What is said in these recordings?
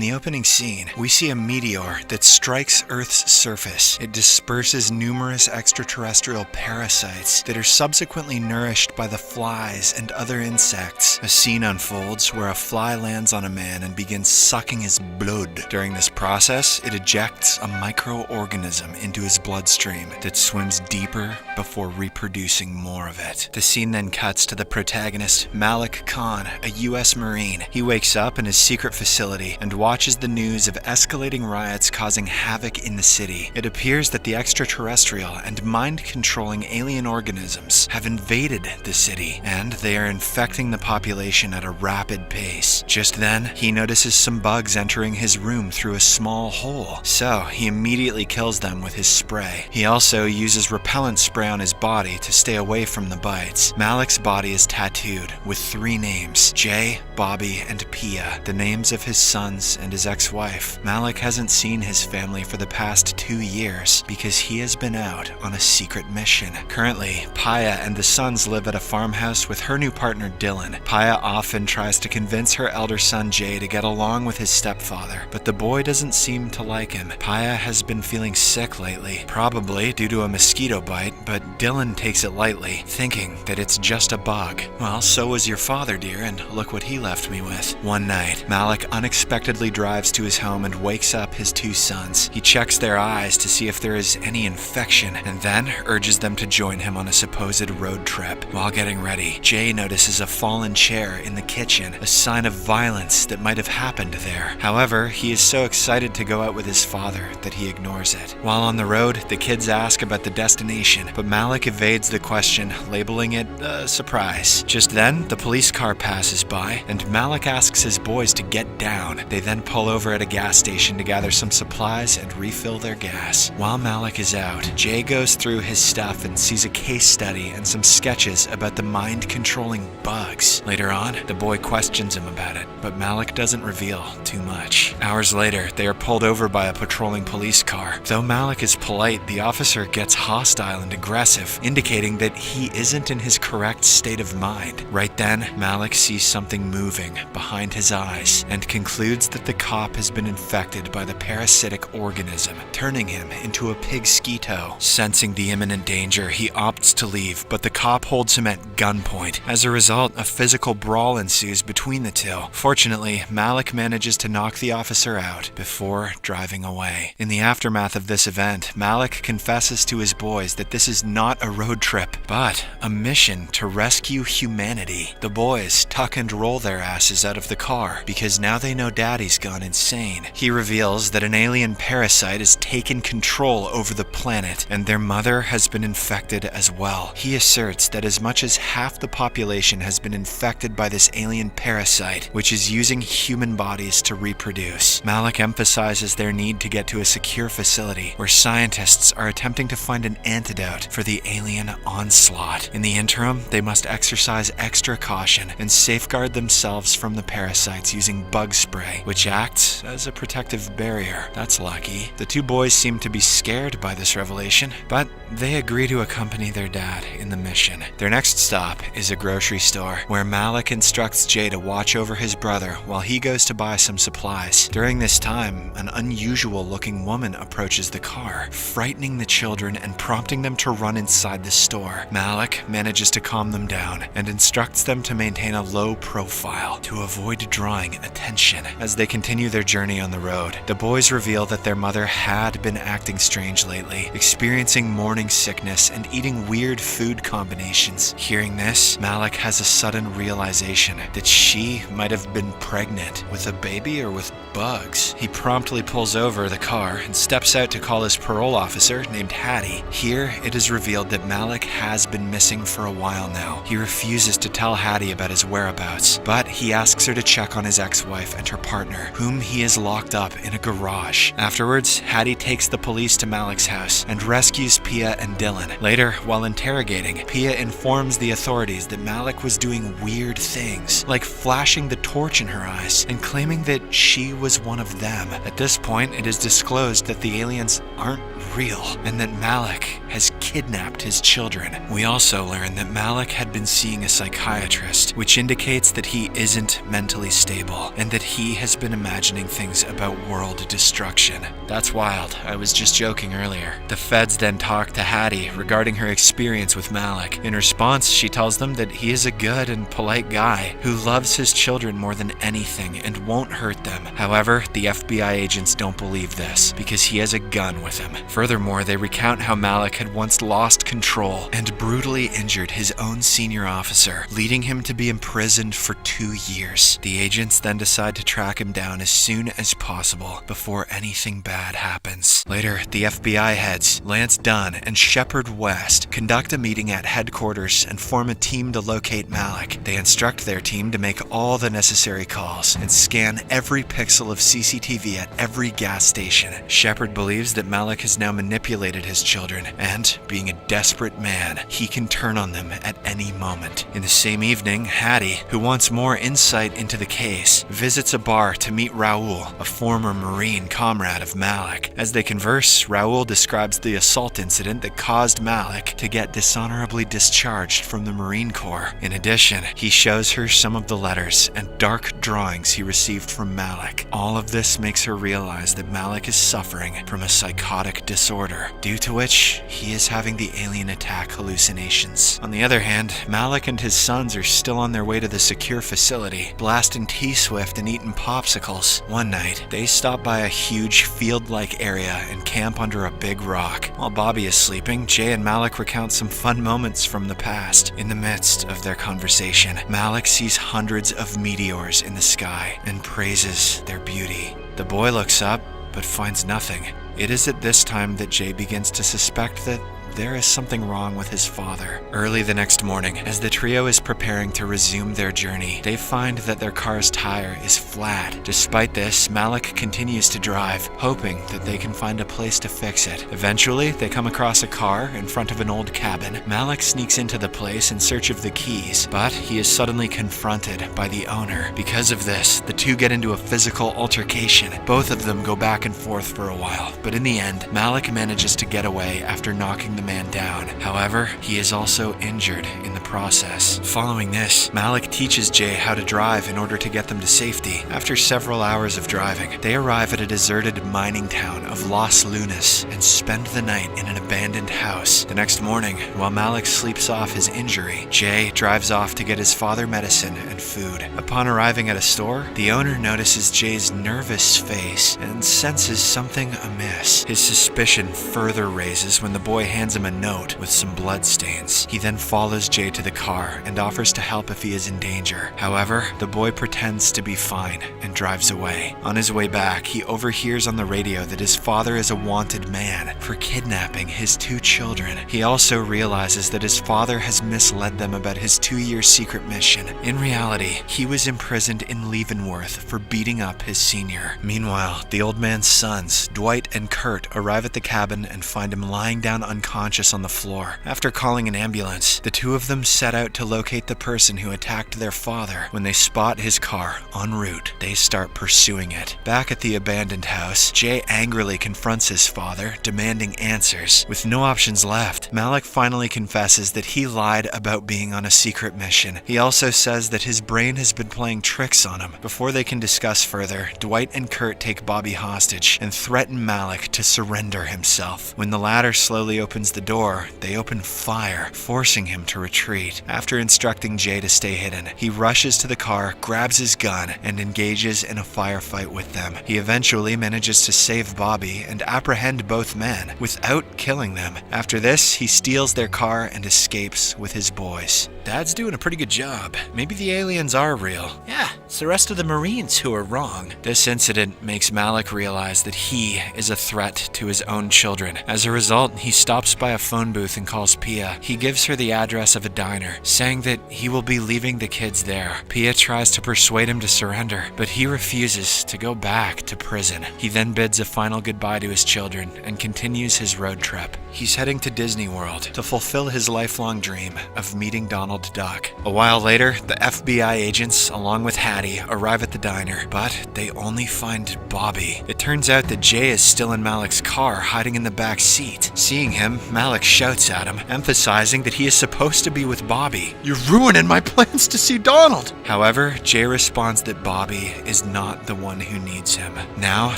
the opening scene, we see a meteor that strikes Earth's surface. It disperses numerous extraterrestrial parasites that are subsequently nourished by the flies and other insects. A scene unfolds where a fly lands on a man and begins sucking his blood. During this process, it ejects a microorganism into his bloodstream that swims deeper before reproducing more of it. The scene then cuts to the protagonist, Malik Khan, a U.S. Marine. He wakes up in his secret facility and watches the news of escalating riots causing havoc in the city. It appears that the extraterrestrial and mind-controlling alien organisms have invaded the city, and they are infecting the population at a rapid pace. Just then, he notices some bugs entering his room through a small hole, so he immediately kills them with his spray. He also uses repellent spray on his body to stay away from the bites. Malik's body is tattooed with 3 names: Jay, Bobby, and Pia, the names of his sons and his ex-wife. Malik hasn't seen his family for the past 2 years because he has been out on a secret mission. Currently, Pia and the sons live at a farmhouse with her new partner Dylan. Pia often tries to convince her elder son Jay to get along with his stepfather, but the boy doesn't seem to like him. Pia has been feeling sick lately, probably due to a mosquito bite, but Dylan takes it lightly, thinking that it's just a bug. Well, so was your father, dear, and look what he left me with. One night, Malik unexpectedly drives to his home and wakes up his 2 sons. He checks their eyes to see if there is any infection, and then urges them to join him on a supposed road trip. While getting ready, Jay notices a fallen chair in the kitchen, a sign of violence that might have happened there. However, he is so excited to go out with his father that he ignores it. While on the road, the kids ask about the destination, but Malik evades the question, labeling it a surprise. Just then, the police car passes by, and Malik asks his boys to get down. They then pull over at a gas station to gather some supplies and refill their gas. While Malik is out, Jay goes through his stuff and sees a case study and some sketches about the mind-controlling bugs. Later on, the boy questions him about it, but Malik doesn't reveal too much. Hours later, they are pulled over by a patrolling police car. Though Malik is polite, the officer gets hostile and aggressive, indicating that he isn't in his correct state of mind. Right then, Malik sees something moving behind his eyes and concludes that the cop has been infected by the parasitic organism, turning him into a pig-skeeto. Sensing the imminent danger, he opts to leave, but the cop holds him at gunpoint. As a result, a physical brawl ensues between the two. Fortunately, Malik manages to knock the officer out before driving away. In the aftermath of this event, Malik confesses to his boys that this is not a road trip, but a mission to rescue humanity. The boys tuck and roll their asses out of the car because now they know Daddy's gone insane. He reveals that an alien parasite has taken control over the planet and their mother has been infected as well. He asserts that as much as half the population has been infected by this alien parasite, which is using human bodies to reproduce. Malik emphasizes their need to get to a secure facility where scientists are attempting to find an antidote for the alien onslaught. In the interim, they must exercise extra caution and safeguard themselves from the parasites using bug spray, which acts as a protective barrier. That's lucky. The 2 boys seem to be scared by this revelation, but they agree to accompany their dad in the mission. Their next stop is a grocery store, where Malik instructs Jay to watch over his brother while he goes to buy some supplies. During this time, an unusual-looking woman approaches the car, frightening the children and prompting them to run inside the store. Malik manages to calm them down and instructs them to maintain a low profile to avoid drawing attention. As they continue their journey on the road, the boys reveal that their mother had been acting strange lately, experiencing morning sickness and eating weird food combinations. Hearing this, Malik has a sudden realization that she might have been pregnant with a baby or with bugs. He promptly pulls over the car and steps out to call his parole officer named Hattie. Here, it is revealed that Malik has been missing for a while now. He refuses to tell Hattie about his whereabouts, but he asks her to check on his ex-wife and her partner, whom he has locked up in a garage. Afterwards, Hattie takes the police to Malik's house and rescues Pia and Dylan. Later, while interrogating, Pia informs the authorities that Malik was doing weird things, like flashing the torch in her eyes and claiming that she was one of them. At this point, it is disclosed that the aliens aren't real and that Malik has kidnapped his children. We also learn that Malik had been seeing a psychiatrist, which indicates that he isn't mentally stable and that he has been imagining things about world destruction. That's wild. I was just joking earlier. The feds then talk to Hattie regarding her experience with Malik. In response, she tells them that he is a good and polite guy who loves his children more than anything and won't hurt them. However, the FBI agents don't believe this because he has a gun with him. Furthermore, they recount how Malik had once lost control and brutally injured his own senior officer, leading him to be imprisoned for 2 years. The agents then decide to track him down as soon as possible before anything bad happens. Later, the FBI heads, Lance Dunn and Shepard West, conduct a meeting at headquarters and form a team to locate Malik. They instruct their team to make all the necessary calls and scan every pixel of CCTV at every gas station. Shepard believes that Malik has now manipulated his children, and, being a desperate man, he can turn on them at any moment. In the same evening, Hattie, who wants more insight into the case, visits a bar to meet Raoul, a former Marine comrade of Malik. As they converse, Raoul describes the assault incident that caused Malik to get dishonorably discharged from the Marine Corps. In addition, he shows her some of the letters and dark drawings he received from Malik. All of this makes her realize that Malik is suffering from a psychotic disorder, due to which he is having the alien attack hallucinations. On the other hand, Malik and his sons are still on their way to the secure facility, blasting T-Swift and eating popsicles. One night, they stop by a huge field-like area and camp under a big rock. While Bobby is sleeping, Jay and Malik recount some fun moments from the past. In the midst of their conversation, Malik sees hundreds of meteors in the sky and praises their beauty. The boy looks up, but finds nothing. It is at this time that Jay begins to suspect that there is something wrong with his father. Early the next morning, as the trio is preparing to resume their journey, they find that their car's tire is flat. Despite this, Malik continues to drive, hoping that they can find a place to fix it. Eventually, they come across a car in front of an old cabin. Malik sneaks into the place in search of the keys, but he is suddenly confronted by the owner. Because of this, the two get into a physical altercation. Both of them go back and forth for a while, but in the end, Malik manages to get away after knocking the man down. However, he is also injured in the process. Following this, Malik teaches Jay how to drive in order to get them to safety. After several hours of driving, they arrive at a deserted mining town of Los Lunas and spend the night in an abandoned house. The next morning, while Malik sleeps off his injury, Jay drives off to get his father medicine and food. Upon arriving at a store, the owner notices Jay's nervous face and senses something amiss. His suspicion further raises when the boy hands him a note with some blood stains. He then follows Jay to the car and offers to help if he is in danger. However, the boy pretends to be fine and drives away. On his way back, he overhears on the radio that his father is a wanted man for kidnapping his 2 children. He also realizes that his father has misled them about his 2-year secret mission. In reality, he was imprisoned in Leavenworth for beating up his senior. Meanwhile, the old man's sons, Dwight and Kurt, arrive at the cabin and find him lying down unconscious on the floor. After calling an ambulance, the 2 of them set out to locate the person who attacked their father. When they spot his car en route, they start pursuing it. Back at the abandoned house, Jay angrily confronts his father, demanding answers. With no options left, Malik finally confesses that he lied about being on a secret mission. He also says that his brain has been playing tricks on him. Before they can discuss further, Dwight and Kurt take Bobby hostage and threaten Malik to surrender himself. When the latter slowly opens the door, they open fire, forcing him to retreat. After instructing Jay to stay hidden, he rushes to the car, grabs his gun, and engages in a firefight with them. He eventually manages to save Bobby and apprehend both men without killing them. After this, he steals their car and escapes with his boys. Dad's doing a pretty good job. Maybe the aliens are real. Yeah, it's the rest of the Marines who are wrong. This incident makes Malik realize that he is a threat to his own children. As a result, he stops by a phone booth and calls Pia. He gives her the address of a diner, saying that he will be leaving the kids there. Pia tries to persuade him to surrender, but he refuses to go back to prison. He then bids a final goodbye to his children and continues his road trip. he's heading to Disney World to fulfill his lifelong dream of meeting Donald Duck. A while later, the FBI agents, along with Hattie, arrive at the diner, but they only find Bobby. It turns out that Jay is still in Malik's car, hiding in the back seat. Seeing him, Malik shouts at him, emphasizing that he is supposed to be with Bobby. "You're ruining my plans to see Donald!" However, Jay responds that Bobby is not the one who needs him. Now,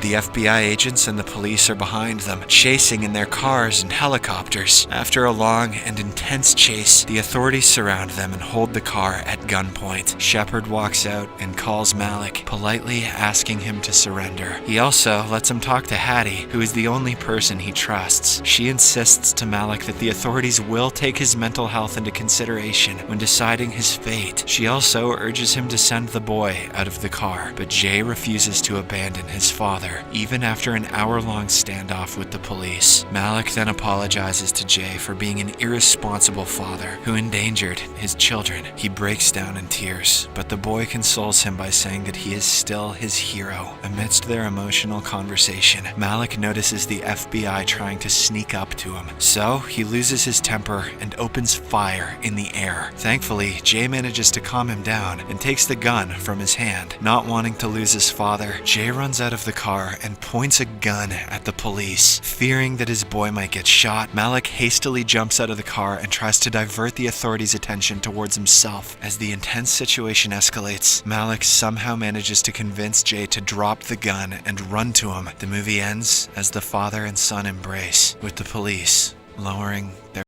the FBI agents and the police are behind them, chasing in their cars and helicopters. After a long and intense chase, the authorities surround them and hold the car at gunpoint. Shepard walks out and calls Malik, politely asking him to surrender. He also lets him talk to Hattie, who is the only person he trusts. She insists to Malik that the authorities will take his mental health into consideration when deciding his fate. She also urges him to send the boy out of the car, but Jay refuses to abandon his father, even after an hour-long standoff with the police. Malik then apologizes to Jay for being an irresponsible father who endangered his children. He breaks down in tears, but the boy consoles him by saying that he is still his hero. Amidst their emotional conversation, Malik notices the FBI trying to sneak up to him, so he loses his temper and opens fire in the air. Thankfully, Jay manages to calm him down and takes the gun from his hand. Not wanting to lose his father, Jay runs out of the car and points a gun at the police. Fearing that his boy might get shot, Malik hastily jumps out of the car and tries to divert the authorities' attention towards himself. As the intense situation escalates, Malik somehow manages to convince Jay to drop the gun and run to him. The movie ends as the father and son embrace, with the police lowering their